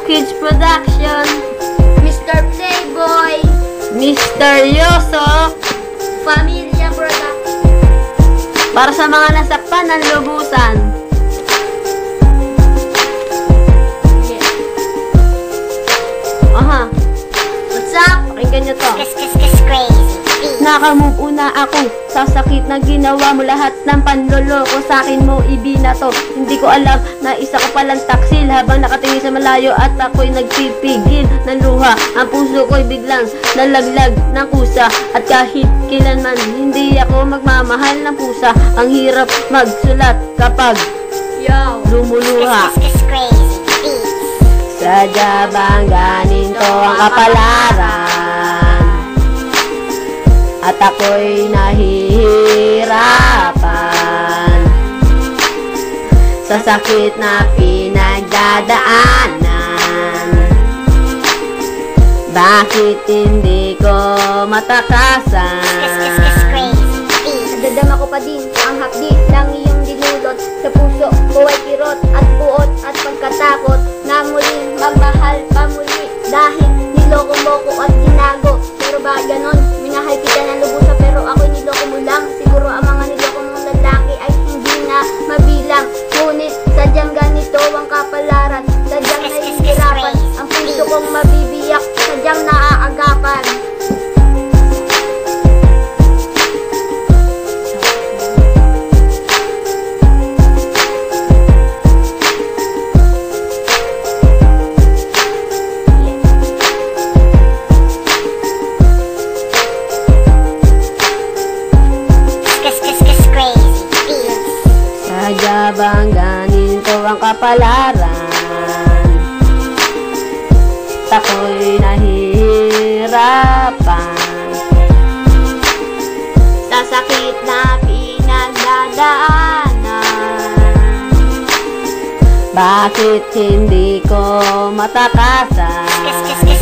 Kids Production, Mr. Playboy, Misteryoso, Familia Production. para sa mga nasaktan ng lubusan. Aha, What's up? pakinggan nyo to. Crazy. Nakamove una ako sa sakit na ginawa mo, lahat ng panloloko sa akin mo ibinato. Hindi ko alam na isa ko palang taksil habang nakatingin sa malayo at ako'y nagpipigil ng luha. Ang puso ko'y biglang nalaglag ng kusa at kahit kailanman hindi ako magmamahal ng pusa. Ang hirap magsulat kapag lumuluha. Crazy. Sadya bang ganito ang kapalaran? At ako'y nahihirapan sa sakit na pinagdadaanan. Bakit hindi ko matakasan? Nadadama ko pa din ang hapdi ng iyong dinulot. Sa puso ko ay kirot at buot at pagkatakot na muling magmahal pa muli. Dahil niloko mo ko at ginago. Pero ba ganon? Minahal kita ng lubusa pero ako'y niloko mo lang. Siguro ang mga niloko mong lalaki ay hindi na mabilang. Ngunit sadyang ganito ang kapalaran. Sadyang nahihirapan ang puso kong mabibiyak. Sadyang naaagapan. Sadya bang ganito ang kapalaran? Ako'y nahihirapan sa sakit na pinagdadaanan. Bakit hindi ko matakasan?